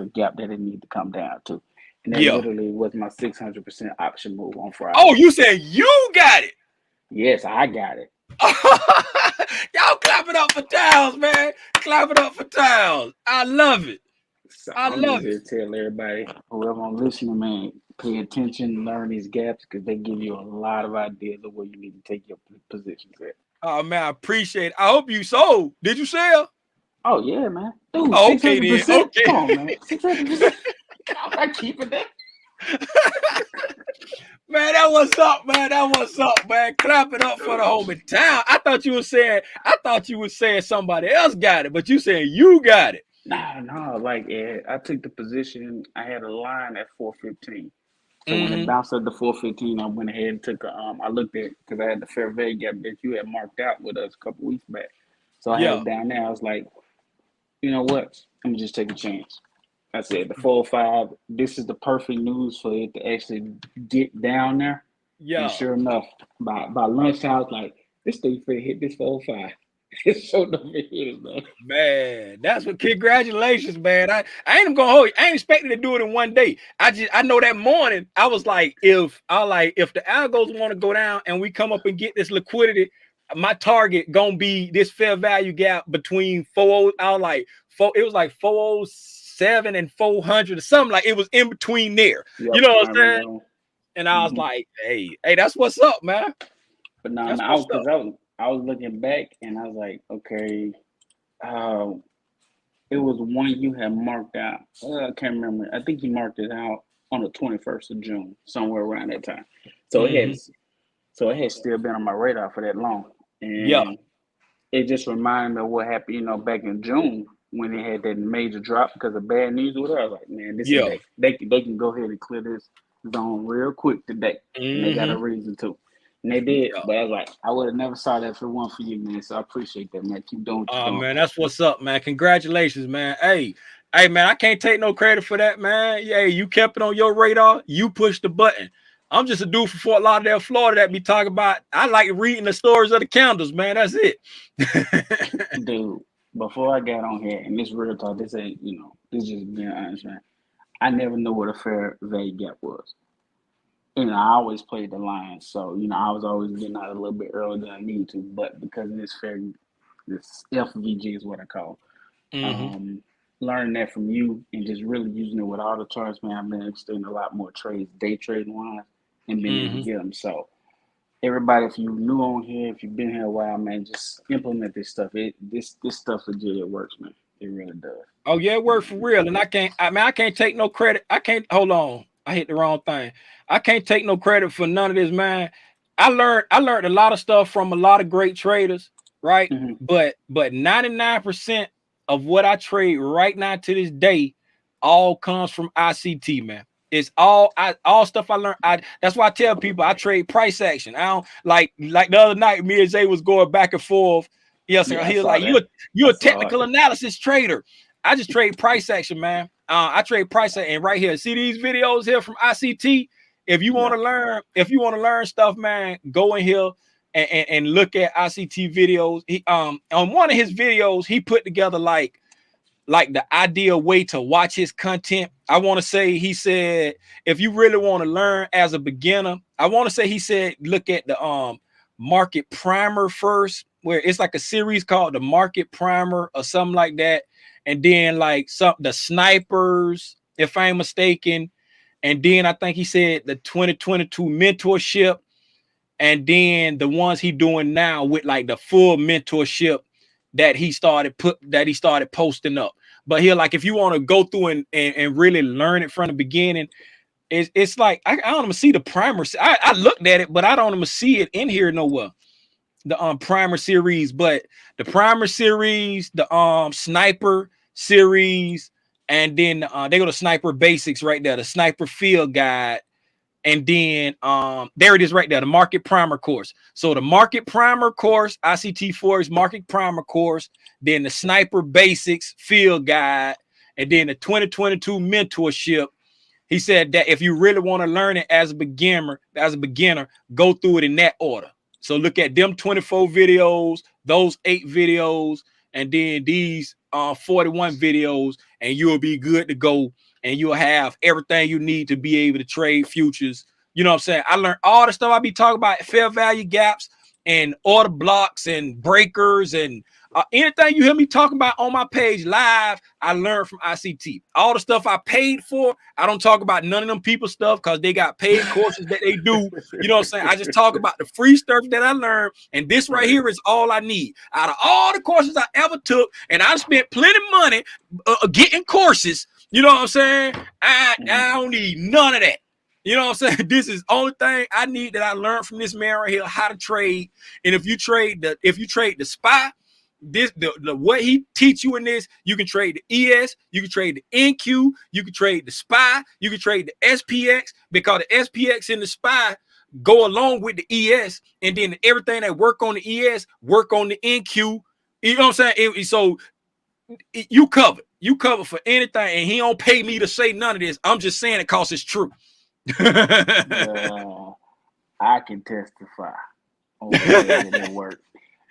a gap that it needed to come down to, and that literally was my 600% option move on Friday. Oh, you said you got it? Yes, I got it. Y'all clap it up for Towels, man. Clap it up for Towels. I love it. So I love it. Tell everybody, whoever I'm listening, man, pay attention, learn these gaps because they give you a lot of ideas of where you need to take your positions at. Oh man, I appreciate it. I hope you sold. Did you sell? Oh yeah, man. Dude, okay 600%. Then. Okay. Come on, man. 600%. I'm not keeping that. Man, that what's up, man. That what's up, man. Clap it up for the homie Town. I thought you were saying somebody else got it, but you saying you got it. No. Like I took the position. I had a line at 415. So when it bounced at the 415, I went ahead and took I looked at because I had the fair value gap that you had marked out with us a couple weeks back. So I had it down there. I was like, you know what? Let me just take a chance. I said the 405. This is the perfect news for it to actually get down there. Yeah. And sure enough, by lunchtime, I was like, this thing finna hit this 405. It's so never hit it, man. Man, that's what. Congratulations, man. I ain't even gonna hold you. I ain't expecting to do it in one day. I know that morning I was like, if the algos want to go down and we come up and get this liquidity, my target gonna be this fair value gap between 40. I was like it was like 407 and 400 or something. Like it was in between there. Yep, you know what I'm saying? And I was like, hey, that's what's up, man. But no, I was looking back and I was like, okay, it was one you had marked out. I can't remember. I think you marked it out on the 21st of June, somewhere around that time. So it had still been on my radar for that long. And it just reminded me of what happened, back in June when they had that major drop because of bad news or whatever. I was like, man, this is they can go ahead and clear this zone real quick today. And they got a reason to. And they did, Yeah. but I was like, I would have never saw that if it weren't for you, man. So I appreciate that, man. Keep doing what you're Oh doing. man, that's what's up, man. Congratulations, man. Hey, man, I can't take no credit for that, man. Yeah, you kept it on your radar. You pushed the button. I'm just a dude from Fort Lauderdale, Florida, that be talking about. I like reading the stories of the candles, man. That's it. Dude, before I got on here, and this real talk, this ain't, this just being honest, man. I never knew what a fair value gap was. I always played the line, so I was always getting out a little bit earlier than I need to. But because of this FVG is what I call. Mm-hmm. Um, Learning that from you and just really using it with all the charts, man. I've been extending a lot more trades, day trading wise, and being able to Mm-hmm. get them. So everybody, if you new on here, if you've been here a while, man, just implement this stuff. This stuff legit, it works, man. It really does. Oh yeah, it worked for real. And I can't take no credit. I can't hold on. I hit the wrong thing. I can't take no credit for none of this, man. I learned a lot of stuff from a lot of great traders, right? Mm-hmm. But 99% of what I trade right now to this day all comes from ICT, man. It's all stuff I learned. That's why I tell people I trade price action. I don't like the other night, me and Zay was going back and forth. Yes, sir. Yeah, I He was saw like, that. you I a saw technical it. analysis trader. I just trade price action, man. I trade price action, and right here, see these videos here from ICT. If you want Yeah. to learn stuff, man, go in here and look at ICT videos. He on one of his videos, he put together like the ideal way to watch his content. I want to say he said, if you really want to learn as a beginner, I want to say he said look at the market primer first, where it's like a series called the market primer or something like that, and then like the snipers, if I'm mistaken, and then I think he said the 2022 mentorship, and then the ones he doing now with like the full mentorship that he started posting up. But here, like if you want to go through and really learn it from the beginning, it's like I don't even see the primer. I looked at it, but I don't even see it in here nowhere. The primer series, but the primer series, the sniper series, and then they go to sniper basics right there, the sniper field guide, and then there it is right there, the market primer course. So the market primer course, ICT4 is market primer course, then the sniper basics field guide, and then the 2022 mentorship. He said that if you really want to learn it as a beginner, go through it in that order. So look at them 24 videos, those 8 videos, and then these 41 videos, and you'll be good to go. And you'll have everything you need to be able to trade futures. You know what I'm saying? I learned all the stuff I be talking about, fair value gaps and order blocks and breakers and anything you hear me talking about on my page live, I learned from ICT. All the stuff I paid for, I don't talk about none of them people stuff because they got paid courses that they do. You know what I'm saying? I just talk about the free stuff that I learned, and this right here is all I need. Out of all the courses I ever took, and I spent plenty of money getting courses, you know what I'm saying? I don't need none of that. You know what I'm saying? This is the only thing I need that I learned from this man right here, how to trade. And if you trade the SPY, the what he teach you in this, you can trade the ES, you can trade the NQ, you can trade the SPY, you can trade the SPX, because the SPX and the SPY go along with the ES, and then everything that work on the ES work on the NQ. You know what I'm saying? So you covered for anything, and he don't pay me to say none of this. I'm just saying it because it's true. I can testify on whatever that work.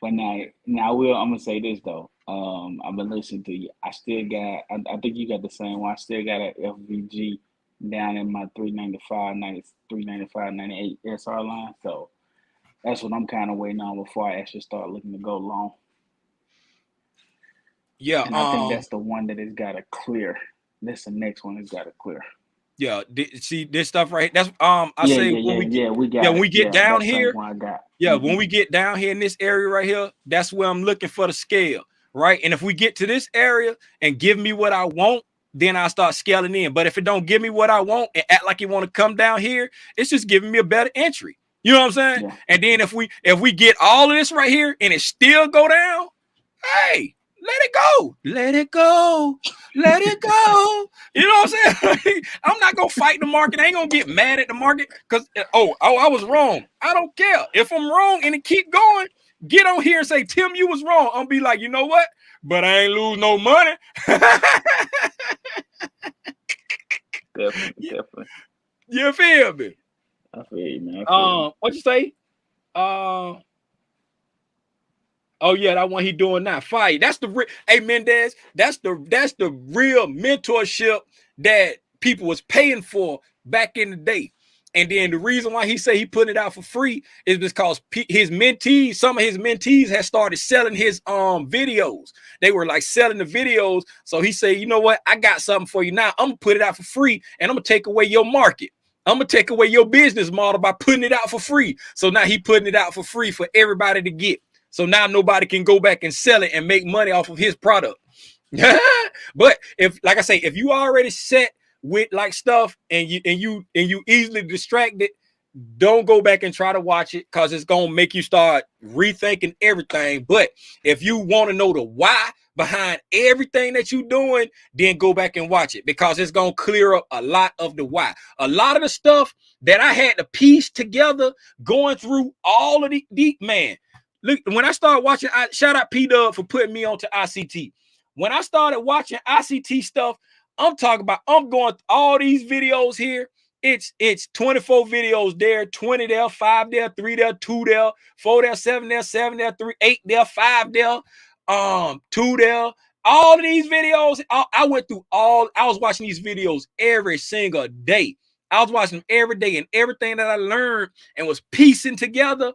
But now I'm gonna say this though. I've been listening to you. I still got. I think you got the same one. I still got an FVG down in my 395, 98 SR line. So that's what I'm kind of waiting on before I actually start looking to go long. Yeah. And I think that's the one that has got to clear. That's the next one that's got to clear. Yeah. See this stuff right. That's I Yeah, say yeah, when yeah, we yeah, got when it. we get Yeah, down that's the here. one I got. Yeah, when we get down here in this area right here, that's where I'm looking for the scale, right? And if we get to this area and give me what I want, then I'll start scaling in. But if it don't give me what I want and act like you want to come down here, it's just giving me a better entry. You know what I'm saying? Yeah. And then if we get all of this right here and it still go down, hey, let it go. Let it go. Let it go. You know what I'm saying? I'm not gonna fight the market. I ain't gonna get mad at the market because I was wrong. I don't care. If I'm wrong and it keep going, get on here and say, Tim, you was wrong. I'll be like, you know what? But I ain't lose no money. Definitely. You feel me? I feel you, man. What you say? Oh yeah, that one he doing now. Fire. That's the hey Mendez. That's the real mentorship that people was paying for back in the day. And then the reason why he say he putting it out for free is because his mentees, some of his mentees had started selling his videos. They were like selling the videos. So he said, you know what? I got something for you now. I'm gonna put it out for free and I'm gonna take away your market. I'm gonna take away your business model by putting it out for free. So now he putting it out for free for everybody to get. So now nobody can go back and sell it and make money off of his product. But if, like I say, if you already set with like stuff and you easily distracted, don't go back and try to watch it because it's gonna make you start rethinking everything. But if you want to know the why behind everything that you're doing, then go back and watch it because it's gonna clear up a lot of the why. A lot of the stuff that I had to piece together going through all of the man. Look, when I started watching, shout out PDub for putting me onto ICT. When I started watching ICT stuff, I'm talking about, I'm going through all these videos here. It's 24 videos there, 20 there, 5 there, 3 there, 2 there, 4 there, 7 there, 7 there, 3, 8 there, 5 there, 2 there. All of these videos, I went through I was watching these videos every single day. I was watching them every day, and everything that I learned and was piecing together,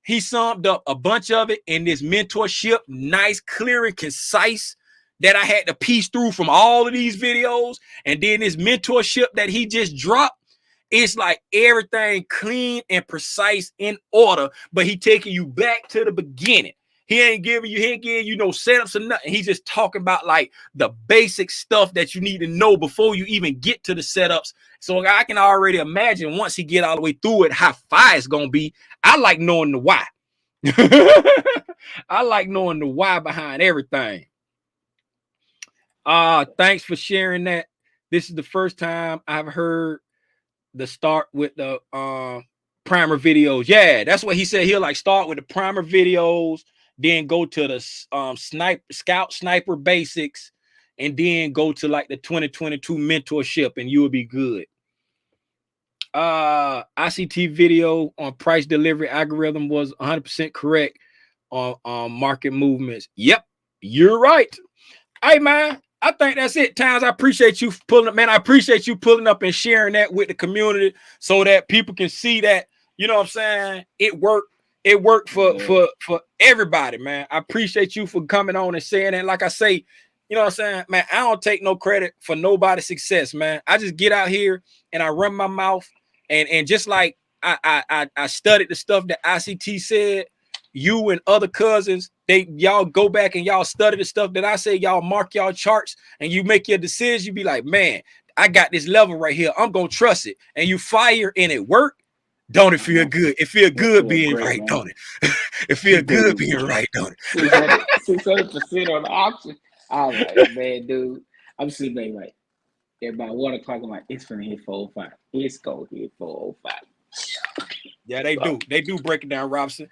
he summed up a bunch of it in this mentorship, nice, clear, and concise that I had to piece through from all of these videos. And then this mentorship that he just dropped, it's like everything clean and precise in order, but he taking you back to the beginning. He ain't giving you no setups or nothing. He's just talking about like the basic stuff that you need to know before you even get to the setups. So I can already imagine once he get all the way through it, how fire it's going to be. I like knowing the why. I like knowing the why behind everything. Thanks for sharing that. This is the first time I've heard the start with the primer videos. Yeah, that's what he said. He'll like start with the primer videos, then go to the scout sniper basics, and then go to like the 2022 mentorship, and you will be good. ICT video on price delivery algorithm was 100% correct on market movements. Yep, you're right. Hey man, I think that's it. Towns, I appreciate you pulling up, man. I appreciate you pulling up and sharing that with the community so that people can see that, you know what I'm saying? It worked. It worked for everybody, man. I appreciate you for coming on and saying that. Like I say, you know what I'm saying, man, I don't take no credit for nobody's success, man. I just get out here and I run my mouth, and just like I studied the stuff that ICT said, you and other cousins, y'all go back and y'all study the stuff that I say, y'all mark y'all charts and you make your decisions. You be like, man, I got this level right here. I'm gonna trust it. And you fire and it work. Don't it feel good? It feel good being great, right, man. Don't it? It feel good being right, don't it? 600% on the option. I was like, man, dude. I'm sitting there like, at about 1 o'clock, I'm like, it's finna hit 405. It's gonna hit 405. Yeah, they do. They do break it down, Robson.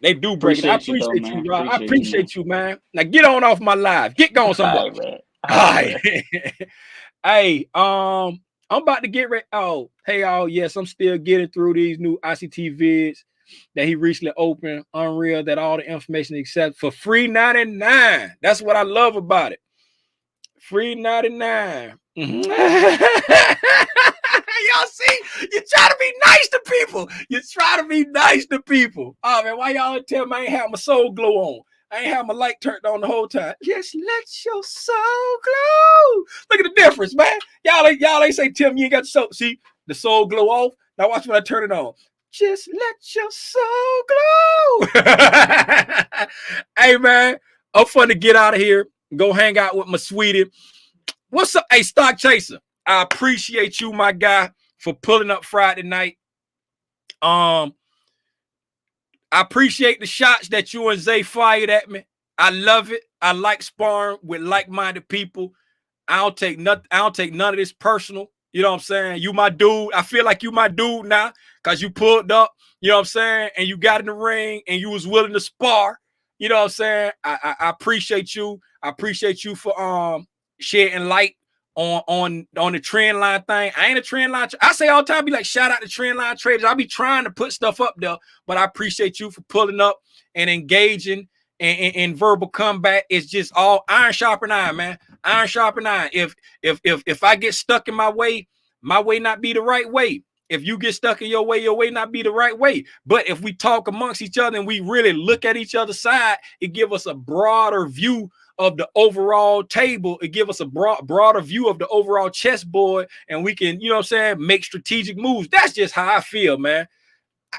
They do break it. I appreciate you, Rob. I appreciate you, man. Now get on off my live. Get going, somebody. All right. Hey, I'm about to get ready. Oh, hey, y'all. Yes, I'm still getting through these new ICT vids that he recently opened. Unreal that all the information except for free 99. That's what I love about it. Free 99. Y'all see, you try to be nice to people. You try to be nice to people. Oh man, why y'all tell me I ain't have my soul glow on? I ain't have my light turned on the whole time. Just let your soul glow. Look at the difference, man. Y'all ain't say, Tim, you ain't got the soul. See, the soul glow off. Now watch when I turn it on. Just let your soul glow. Hey man, I'm fun to get out of here. Go hang out with my sweetie. What's up? Hey, Stock Chaser. I appreciate you, my guy, for pulling up Friday night. I appreciate the shots that you and Zay fired at me. I love it. I like sparring with like-minded people. I don't take none of this personal. You know what I'm saying? You my dude. I feel like you my dude now because you pulled up, you know what I'm saying, and you got in the ring and you was willing to spar. You know what I'm saying? I appreciate you. I appreciate you for shedding light on the trend line thing. I ain't a trend line. I say all the time, be like, shout out to trend line traders. I be trying to put stuff up there, but I appreciate you for pulling up and engaging in verbal combat. It's just all iron sharpen iron, man. Iron sharpen iron. If I get stuck in my way not be the right way. If you get stuck in your way not be the right way. But if we talk amongst each other and we really look at each other's side, it give us a broader view of the overall table. It give us a broader view of the overall chessboard, and we can, you know what I'm saying, make strategic moves. That's just how I feel, man.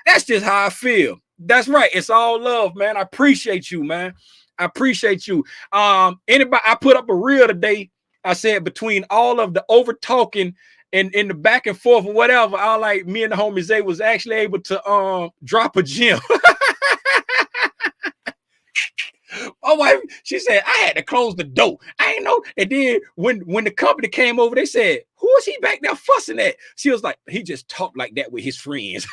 That's just how I feel. That's right. It's all love, man. I appreciate you, man. I appreciate you. Anybody, I put up a reel today. I said between all of the over talking and in the back and forth or whatever, I like me and the homie Zay was actually able to drop a gem. My wife, she said, I had to close the door. I ain't know. And then when the company came over, they said, who is he back there fussing at? She was like, he just talked like that with his friends.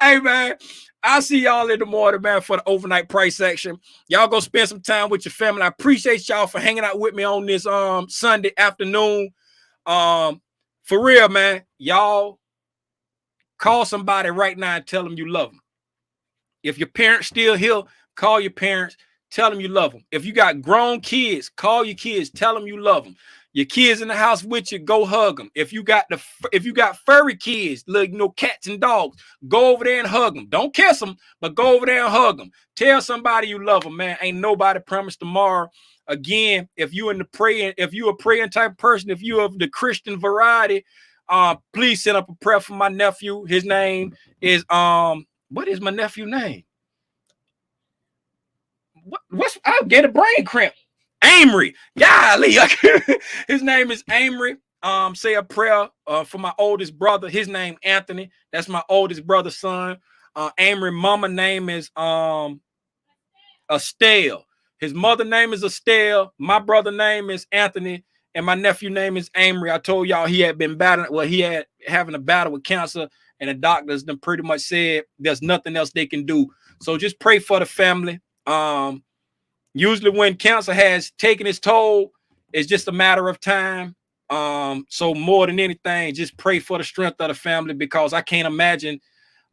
Hey, man, I'll see y'all in the morning, man, for the overnight price action. Y'all go spend some time with your family. I appreciate y'all for hanging out with me on this Sunday afternoon. For real, man, y'all call somebody right now and tell them you love them. If your parents still here, call your parents, tell them you love them. If you got grown kids, call your kids, tell them you love them. Your kids in the house with you, go hug them. If you got furry kids, like, you know, cats and dogs, go over there and hug them. Don't kiss them, but go over there and hug them. Tell somebody you love them, man. Ain't nobody promised tomorrow. Again, if you a praying type of person, if you of the Christian variety, please send up a prayer for my nephew. His name is what is my nephew's name? I'll get a brain cramp. Amory. Golly. His name is Amory. Say a prayer for my oldest brother. His name Anthony. That's my oldest brother's son. Amory mama name is Estelle. His mother name is Estelle. My brother name is Anthony. And my nephew name is Amory. I told y'all he had been battling. Well, he had having a battle with cancer. And the doctors then pretty much said there's nothing else they can do. So just pray for the family. Usually when cancer has taken its toll, it's just a matter of time. So more than anything, just pray for the strength of the family, because I can't imagine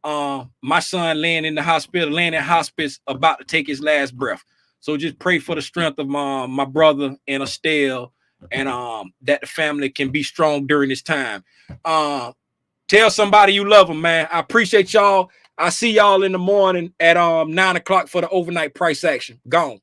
my son laying in hospice, about to take his last breath. So just pray for the strength of my brother and Estelle, and that the family can be strong during this time. Tell somebody you love them, man. I appreciate y'all. I see y'all in the morning at 9 o'clock for the overnight price action. Gone.